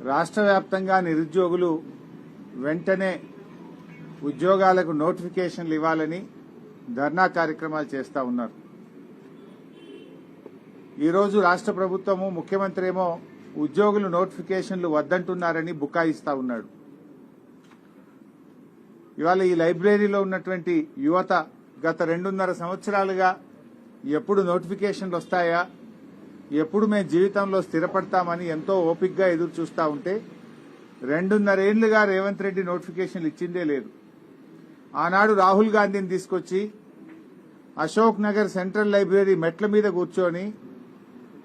రాష్ట్ర వ్యాప్తంగా నిరుద్యోగులు వెంటనే ఉద్యోగాలకు నోటిఫికేషన్లు ఇవ్వాలని ధర్నా కార్యక్రమాలు చేస్తా ఉన్నారు. ఈరోజు రాష్ట్ర ప్రభుత్వము ముఖ్యమంత్రి ఏమో ఉద్యోగులు నోటిఫికేషన్లు వద్దంటున్నారని బుకాయిస్తా ఉన్నాడు. ఇవాళ ఈ లైబ్రరీలో ఉన్నటువంటి యువత గత 2.5 సంవత్సరాలుగా ఎప్పుడు నోటిఫికేషన్లు వస్తాయా, ఎప్పుడు మేము జీవితంలో స్థిరపడతామని ఎంతో ఓపికగా ఎదురు చూస్తా ఉంటే 2.5 ఏళ్లుగా రేవంత్ రెడ్డి నోటిఫికేషన్లు ఇచ్చిందే లేదు. ఆనాడు రాహుల్ గాంధీని తీసుకొచ్చి అశోక్ నగర్ సెంట్రల్ లైబ్రరీ మెట్ల మీద కూర్చొని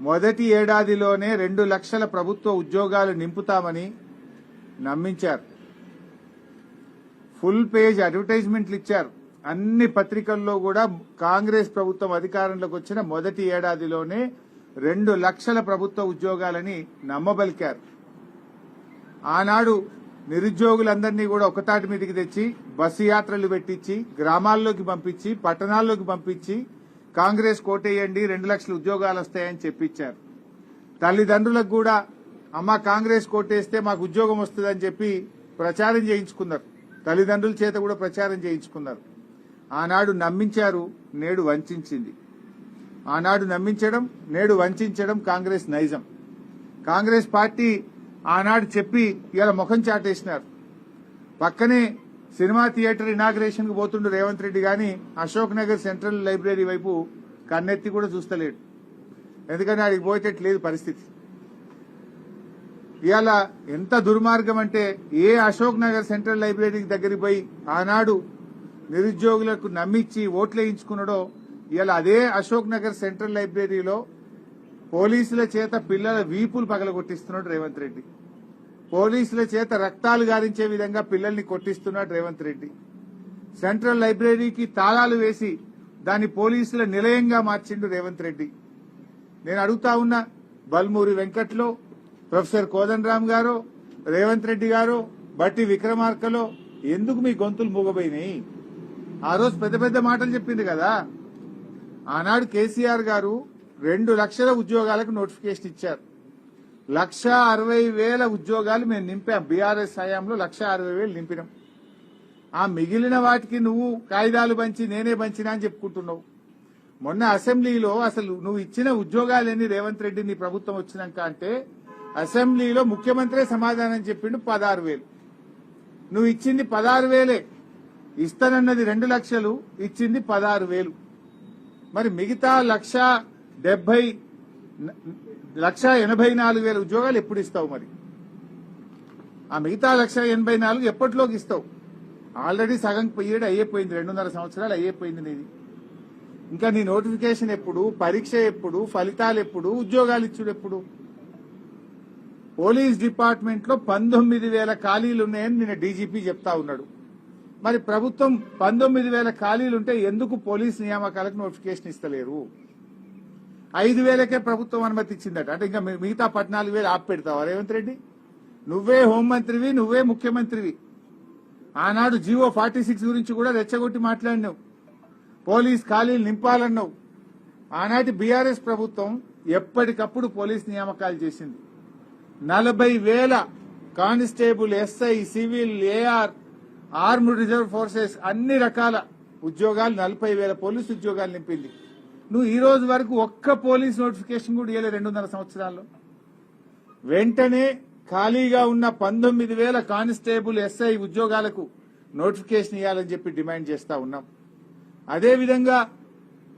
మొదటి ఏడాదిలోనే 2 లక్షల ప్రభుత్వ ఉద్యోగాలు నింపుతామని నమ్మించారు. ఫుల్ పేజ్ అడ్వర్టైజ్మెంట్లు ఇచ్చారు. అన్ని పత్రికల్లో కూడా కాంగ్రెస్ ప్రభుత్వం అధికారంలోకి వచ్చిన మొదటి ఏడాదిలోనే 2 లక్షల ప్రభుత్వ ఉద్యోగాలని నమ్మబలికారు. ఆనాడు నిరుద్యోగులందరినీ కూడా ఒకతాటి మీదకి తెచ్చి బస్సు యాత్రలు పెట్టించి గ్రామాల్లోకి పంపించి పట్టణాల్లోకి పంపించి కాంగ్రెస్ కోటేయండి 2 లక్షల ఉద్యోగాలు వస్తాయని చెప్పించారు. తల్లిదండ్రులకు కూడా అమ్మ కాంగ్రెస్ కోటేస్తే మాకు ఉద్యోగం వస్తుందని చెప్పి ప్రచారం చేయించుకున్నారు. తల్లిదండ్రుల చేత కూడా ప్రచారం చేయించుకున్నారు. ఆనాడు నమ్మించారు, నేడు వంచింది. ఆనాడు నమ్మించడం, నేడు వంచడం కాంగ్రెస్ నైజం. కాంగ్రెస్ పార్టీ ఆనాడు చెప్పి ఇలా ముఖం చాటేసినారు. పక్కనే సినిమా థియేటర్ ఇనాగ్రేషన్ కు పోతుండు రేవంత్ రెడ్డి గాని అశోక్ నగర్ సెంట్రల్ లైబ్రరీ వైపు కన్నెత్తి కూడా చూస్తలేడు. ఎందుకంటే ఆడికి పోయేటట్లేదు పరిస్థితి. ఇవాళ ఎంత దుర్మార్గం అంటే ఏ అశోక్ నగర్ సెంట్రల్ లైబ్రరీ దగ్గరికి పోయి ఆనాడు నిరుద్యోగులకు నమ్మించి ఓట్లు వేయించుకున్నాడో ఇవాళ అదే అశోక్ నగర్ సెంట్రల్ లైబ్రరీలో పోలీసుల చేత పిల్లల వీపులు పగలగొట్టిస్తున్నాడు రేవంత్ రెడ్డి. పోలీసుల చేత రక్తాలు గారించే విధంగా పిల్లల్ని కొట్టిస్తున్నాడు రేవంత్ రెడ్డి. సెంట్రల్ లైబ్రరీకి తాళాలు వేసి దాన్ని పోలీసుల నిలయంగా మార్చిండు రేవంత్ రెడ్డి. నేను అడుగుతా ఉన్నా, బల్మూరి వెంకట్లో ప్రొఫెసర్ కోదండరామ్ గారు, రేవంత్ రెడ్డి గారు, బట్టి విక్రమార్కలో ఎందుకు మీ గొంతులు మూగబోయినాయి? ఆ రోజు పెద్ద పెద్ద మాటలు చెప్పింది కదా. ఆనాడు కేసీఆర్ గారు 2 లక్షల ఉద్యోగాలకు నోటిఫికేషన్ ఇచ్చారు. 1,60,000 ఉద్యోగాలు మేము నింపాం. బీఆర్ఎస్ హయాంలో 1,60,000 నింపినాం. ఆ మిగిలిన వాటికి నువ్వు కాయిదాలు పంచి నేనే పంచినా అని చెప్పుకుంటున్నావు. మొన్న అసెంబ్లీలో అసలు నువ్వు ఇచ్చిన ఉద్యోగాలేని రేవంత్ రెడ్డి నీ ప్రభుత్వం వచ్చినాక అంటే అసెంబ్లీలో ముఖ్యమంత్రి సమాధానం చెప్పిండు 16,000. నువ్వు ఇచ్చింది 16,000. ఇస్తానన్నది 2 లక్షలు, ఇచ్చింది 16,000. మరి మిగతా 1,84,000 ఉద్యోగాలు ఎప్పుడు ఇస్తావు? మరి ఆ మిగతా 1,84,000 ఎప్పటిలోకి ఇస్తావు? ఆల్రెడీ సగం పీరియడ్ అయ్యిపోయింది, 2.5 సంవత్సరాలు అయ్యిపోయింది నీది. ఇంకా నీ నోటిఫికేషన్ ఎప్పుడు, పరీక్ష ఎప్పుడు, ఫలితాలు ఎప్పుడు, ఉద్యోగాలు ఇచ్చుడు ఎప్పుడు? పోలీస్ డిపార్ట్మెంట్ లో 19,000 ఖాళీలున్నాయని నిన్న డీజీపీ చెప్తా ఉన్నాడు. మరి ప్రభుత్వం 19,000 ఖాళీలుంటే ఎందుకు పోలీస్ నియామకాలకు నోటిఫికేషన్ ఇస్తలేరు? 5,000కే ప్రభుత్వం అనుమతి ఇచ్చిందట. అంటే ఇంకా మిగతా 14,000 ఆపి పెడతావా రేవంత్ రెడ్డి? నువ్వే హోంమంత్రివి, నువ్వే ముఖ్యమంత్రివి. ఆనాడు జీవో 46 గురించి కూడా రెచ్చగొట్టి మాట్లాడినావు. పోలీస్ ఖాళీలు నింపాలన్నావు. ఆనాటి బీఆర్ఎస్ ప్రభుత్వం ఎప్పటికప్పుడు పోలీస్ నియామకాలు చేసింది. 40,000 constable, SI, civil, AR, armed reserve forces అన్ని రకాల ఉద్యోగాలు 40,000 పోలీసు ఉద్యోగాలు నింపింది. నువ్వు ఈ రోజు వరకు ఒక్క పోలీస్ నోటిఫికేషన్ కూడా ఇవ్వలే 2.5 సంవత్సరాల్లో. వెంటనే ఖాళీగా ఉన్న 19,000 కానిస్టేబుల్, ఎస్ఐ ఉద్యోగాలకు నోటిఫికేషన్ ఇవ్వాలని చెప్పి డిమాండ్ చేస్తా ఉన్నాం. అదేవిధంగా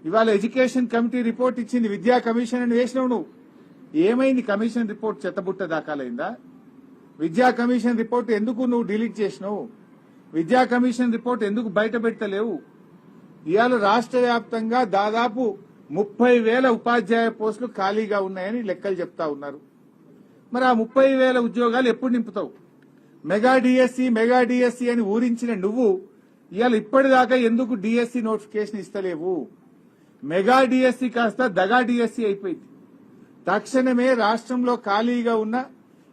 ఇవాళ ఎడ్యుకేషన్ కమిటీ రిపోర్ట్ ఇచ్చింది. విద్యా కమిషన్ అని వేసినావు నువ్వు. ఏమైంది కమిషన్ రిపోర్ట్? చెత్తబుట్ట దాఖలైందా? విద్యా కమిషన్ రిపోర్ట్ ఎందుకు నువ్వు డిలీట్ చేసినావు? విద్యా కమిషన్ రిపోర్ట్ ఎందుకు బయట పెట్టలేవు? ఇవాళ రాష్ట్ర వ్యాప్తంగా దాదాపు 30,000 ఉపాధ్యాయ పోస్టులు ఖాళీగా ఉన్నాయని లెక్కలు చెప్తా ఉన్నారు. మరి ఆ 30,000 ఉద్యోగాలు ఎప్పుడు నింపుతావు? మెగా డిఎస్సి అని ఊరించిన నువ్వు ఇవాళ ఇప్పటిదాకా ఎందుకు డిఎస్సి నోటిఫికేషన్ ఇస్తలేవు? మెగా డిఎస్సి కాస్త దగా డిఎస్సి అయిపోయింది. తక్షణమే రాష్ట్రంలో ఖాళీగా ఉన్న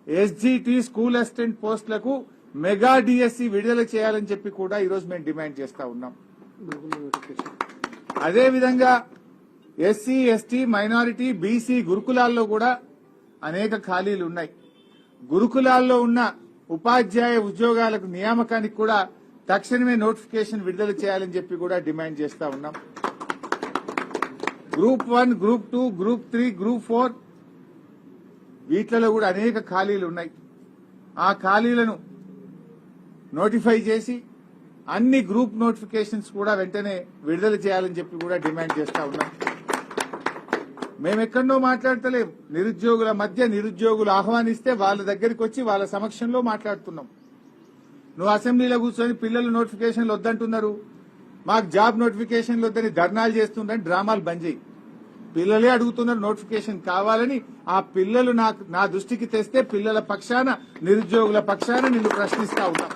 ఎస్జిటి స్కూల్ అసిస్టెంట్ పోస్టులకు మెగా డిఎస్సి విడుదల చేయాలని చెప్పి కూడా ఈరోజు మేము డిమాండ్ చేస్తా ఉన్నాం. అదేవిధంగా ఎస్సీ, ఎస్టీ, మైనారిటీ, బీసీ గురుకులాల్లో కూడా అనేక ఖాళీలు ఉన్నాయి. గురుకులాల్లో ఉన్న ఉపాధ్యాయ ఉద్యోగాలకు నియామకానికి కూడా తక్షణమే నోటిఫికేషన్ విడుదల చేయాలని చెప్పి కూడా డిమాండ్ చేస్తా ఉన్నాం. గ్రూప్ 1, గ్రూప్ 2, గ్రూప్ 3, గ్రూప్ 4 వీటిలో కూడా అనేక ఖాళీలు ఉన్నాయి. ఆ ఖాళీలను నోటిఫై చేసి అన్ని గ్రూప్ నోటిఫికేషన్స్ కూడా వెంటనే విడుదల చేయాలని చెప్పి కూడా డిమాండ్ చేస్తా ఉన్నాం. మేమెక్కడో మాట్లాడతలేం. నిరుద్యోగుల మధ్య నిరుద్యోగులు ఆహ్వానిస్తే వాళ్ళ దగ్గరికి వచ్చి వాళ్ళ సమక్షంలో మాట్లాడుతున్నాం. నువ్వు అసెంబ్లీలో కూర్చొని పిల్లలు నోటిఫికేషన్లు వద్దంటున్నారు, మాకు జాబ్ నోటిఫికేషన్లు వద్దని ధర్నాలు చేస్తుండని డ్రామాలు బంద్ చేయి. పిల్లలే అడుగుతున్నారు నోటిఫికేషన్ కావాలని. ఆ పిల్లలు నా దృష్టికి తెస్తే పిల్లల పక్షాన నిరుద్యోగుల పక్షాన నిన్ను ప్రశ్నిస్తా ఉన్నా.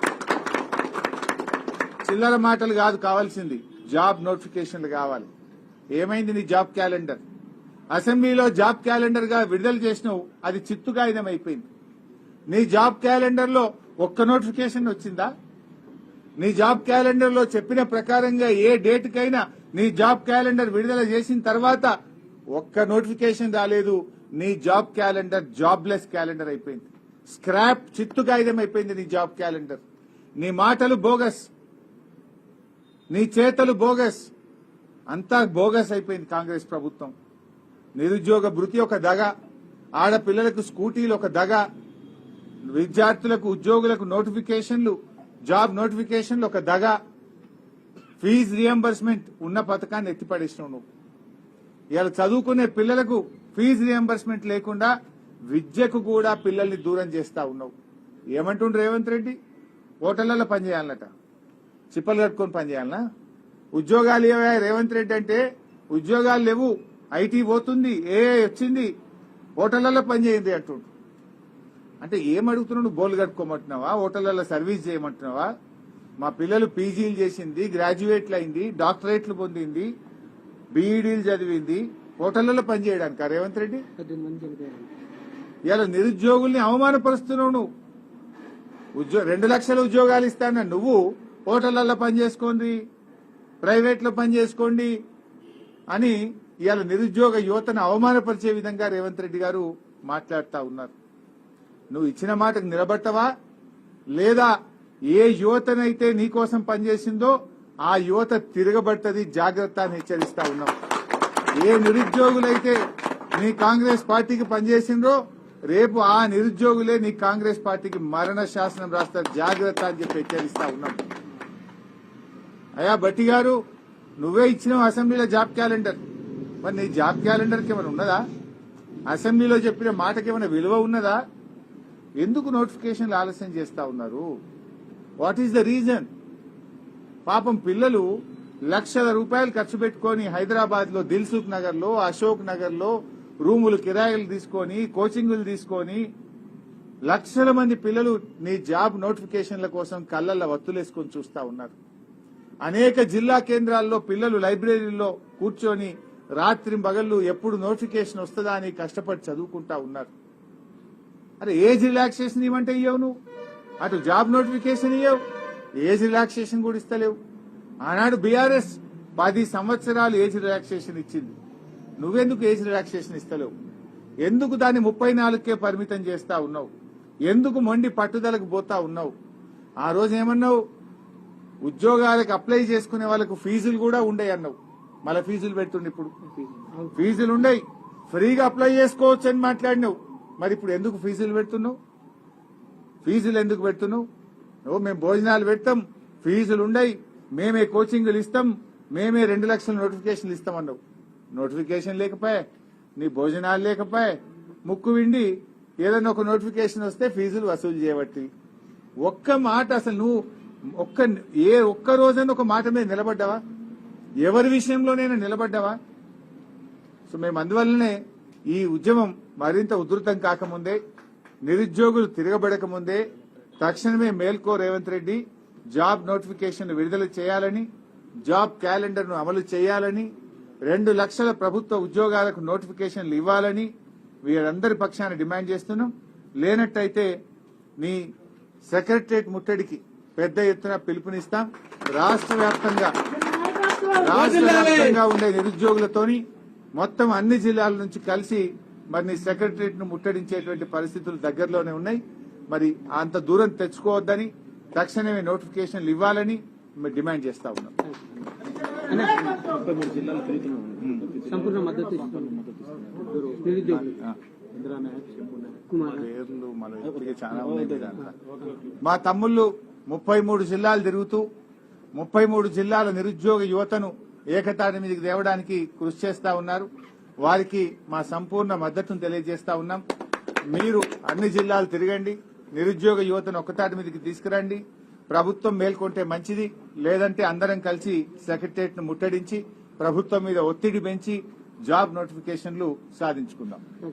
చిల్లర మాటలు కాదు కావాల్సింది, జాబ్ నోటిఫికేషన్లు కావాలి. ఏమైంది నీ జాబ్ క్యాలెండర్? అసెంబ్లీలో జాబ్ క్యాలెండర్ గా విడుదల చేసినావు, అది చిత్తుగాయినం అయిపోయింది. నీ జాబ్ క్యాలెండర్ లో ఒక్క నోటిఫికేషన్ వచ్చిందా? నీ జాబ్ క్యాలెండర్ లో చెప్పిన ప్రకారంగా ఏ డేట్ కైనా నీ జాబ్ క్యాలెండర్ విడుదల చేసిన తర్వాత ఒక్క నోటిఫికేషన్ రాలేదు. నీ జాబ్ క్యాలెండర్ జాబ్లెస్ క్యాలెండర్ అయిపోయింది. స్క్రాప్, చిత్తుగాయినం అయిపోయింది నీ జాబ్ క్యాలెండర్. నీ మాటలు బోగస్, నీ చేతలు బోగస్, అంతా బోగస్ అయిపోయింది కాంగ్రెస్ ప్రభుత్వం. నిరుద్యోగ భృతి ఒక దగ, ఆడపిల్లలకు స్కూటీలు ఒక దగ, విద్యార్థులకు ఉద్యోగులకు నోటిఫికేషన్లు, జాబ్ నోటిఫికేషన్లు ఒక దగ, ఫీజు రియంబర్స్మెంట్ ఉన్న పథకాన్ని ఎత్తిపడేసినావు నువ్వు. ఇవాళ చదువుకునే పిల్లలకు ఫీజు రియంబర్స్మెంట్ లేకుండా విద్యకు కూడా పిల్లల్ని దూరం చేస్తా ఉన్నావు. ఏమంటుండ్రు రేవంత్ రెడ్డి? హోటళ్లలో పనిచేయాలన్నట, చిప్పలు కట్టుకొని పనిచేయాలనా? ఉద్యోగాలు ఏవా రేవంత్ రెడ్డి అంటే? ఉద్యోగాలు లేవు, ఐటీ పోతుంది, ఏఐ వచ్చింది, హోటళ్లలో పనిచేయండి అంటుండ్రు. అంటే ఏమడుగుతున్నావు? బోర్లు కట్టుకోమంటున్నావా? హోటళ్లలో సర్వీస్ చేయమంటున్నావా? మా పిల్లలు పీజీలు చేసింది, గ్రాడ్యుయేట్లు అయింది, డాక్టరేట్లు పొందింది, బీఈడీలు చదివింది, హోటళ్లలో పనిచేయడానికి రేవంత్ రెడ్డి? ఇలా నిరుద్యోగుల్ని అవమానపరుస్తున్నావు నువ్వు. 2 లక్షల ఉద్యోగాలు ఇస్తాన నువ్వు హోటళ్లలో పనిచేసుకోండి, ప్రైవేట్ లో పనిచేసుకోండి అని ఇవాళ నిరుద్యోగ యువతను అవమానపరిచే విధంగా రేవంత్ రెడ్డి గారు మాట్లాడుతా ఉన్నారు. నువ్వు ఇచ్చిన మాటకు నిలబట్టవా లేదా? ఏ యువతనైతే నీకోసం పనిచేసిందో ఆ యువత తిరగబట్టది, జాగ్రత్త అని హెచ్చరిస్తా ఉన్నాం. ఏ నిరుద్యోగులైతే నీ కాంగ్రెస్ పార్టీకి పనిచేసిండ్రో రేపు ఆ నిరుద్యోగులే నీ కాంగ్రెస్ పార్టీకి మరణ శాసనం రాస్తారు, జాగ్రత్త అని చెప్పి హెచ్చరిస్తా ఉన్నాం. అయ్యా భట్టి గారు, నువ్వే ఇచ్చినావు అసెంబ్లీలో జాబ్ క్యాలెండర్. మరి నీ జాబ్ క్యాలెండర్కి ఏమైనా ఉన్నదా? అసెంబ్లీలో చెప్పిన మాటకి ఏమైనా విలువ ఉన్నదా? ఎందుకు నోటిఫికేషన్లు ఆలస్యం చేస్తా ఉన్నారు? What is the reason? పాపం పిల్లలు లక్షల రూపాయలు ఖర్చు పెట్టుకుని హైదరాబాద్ లో దిల్సుఖ్ నగర్ లో, అశోక్ నగర్ లో రూములు కిరాయిలు తీసుకొని, కోచింగులు తీసుకొని లక్షల మంది పిల్లలు నీ జాబ్ నోటిఫికేషన్ల కోసం కళ్లల్లో వత్తులేసుకొని చూస్తా ఉన్నారు. అనేక జిల్లా కేంద్రాల్లో పిల్లలు లైబ్రరీలో కూర్చొని రాత్రి పగళ్లు ఎప్పుడు నోటిఫికేషన్ వస్తుందా అని కష్టపడి చదువుకుంటా ఉన్నారు. అరే ఏజ్ రిలాక్సేషన్ ఇవ్వంటే ఇవ్వవు నువ్వు, అటు జాబ్ నోటిఫికేషన్ ఇవ్వవు, ఏజ్ రిలాక్సేషన్ కూడా ఇస్తలేవు. ఆనాడు బీఆర్ఎస్ 10 సంవత్సరాలు ఏజ్ రిలాక్సేషన్ ఇచ్చింది, నువ్వెందుకు ఏజ్ రిలాక్సేషన్ ఇస్తలేవు? ఎందుకు దాన్ని 34కే పరిమితం చేస్తా ఉన్నావు? ఎందుకు మొండి పట్టుదలకు పోతా ఉన్నావు? ఆ రోజు ఏమన్నావు? ఉద్యోగాలకు అప్లై చేసుకునే వాళ్ళకు ఫీజులు కూడా ఉండయి అన్నావు. మళ్ళీ ఫీజులు పెడుతుండే, ఇప్పుడు ఫీజులు ఉండయి, ఫ్రీగా అప్లై చేసుకోవచ్చు అని మాట్లాడినావు. మరి ఇప్పుడు ఎందుకు ఫీజులు పెడుతున్నావు? ఫీజులు ఎందుకు పెడుతున్నావు? మేము భోజనాలు పెడతాం, ఫీజులు ఉండయి, మేమే కోచింగ్లు ఇస్తాం, మేమే 2 లక్షల నోటిఫికేషన్లు ఇస్తామన్నావు. నోటిఫికేషన్ లేకపోయా, నీ భోజనాలు లేకపోయా, ముక్కు విండి ఏదైనా ఒక నోటిఫికేషన్ వస్తే ఫీజులు వసూలు చేయబట్టి. ఒక్క మాట అసలు నువ్వు ఒక్క రోజైనా ఒక మాట మీద నిలబడ్డావా? ఎవరి విషయంలోనైనా నిలబడ్డావా? సో మేము అందువల్లనే ఈ ఉద్యమం మరింత ఉధృతం కాకముందే, నిరుద్యోగులు తిరగబడకముందే తక్షణమే మేల్కో రేవంత్ రెడ్డి జాబ్ నోటిఫికేషన్ విడుదల చేయాలని, జాబ్ క్యాలెండర్ ను అమలు చేయాలని, 2 లక్షల ప్రభుత్వ ఉద్యోగాలకు నోటిఫికేషన్లు ఇవ్వాలని వీరందరి పక్షాన డిమాండ్ చేస్తున్నాం. లేనట్టయితే నీ సెక్రటరియట్ ముట్టడికి పెద్ద ఎత్తున పిలుపునిస్తాం. రాష్ట్ర వ్యాప్తంగా ఉండే నిరుద్యోగులతోని మొత్తం అన్ని జిల్లాల నుంచి కలిసి మరి నీ సెక్రటరియట్ ను ముట్టడించేటువంటి పరిస్థితులు దగ్గరలోనే ఉన్నాయి. మరి అంత దూరం తెచ్చుకోవద్దని తక్షణమే నోటిఫికేషన్లు ఇవ్వాలని మేము డిమాండ్ చేస్తా ఉన్నాం. సంపూర్ణ మద్దతు నిరుద్యోగులు పేర్లు మన ఇప్పటికే చాలా ఉన్నాయి. మా తమ్ముళ్ళు 33 జిల్లాలు తిరుగుతూ 33 జిల్లాల నిరుద్యోగ యువతను ఏకతాటి మీదకి తేవడానికి కృషి చేస్తా ఉన్నారు. వారికి మా సంపూర్ణ మద్దతును తెలియజేస్తా ఉన్నాం. మీరు అన్ని జిల్లాలు తిరగండి, నిరుద్యోగ యువతను ఒక్కతాటి మీదకి తీసుకురండి. ప్రభుత్వం మేల్కొంటే మంచిది, లేదంటే అందరం కలిసి సెక్రటరియట్ ను ముట్టడించి ప్రభుత్వం మీద ఒత్తిడి పెంచి జాబ్ నోటిఫికేషన్లు సాధించుకుందాం.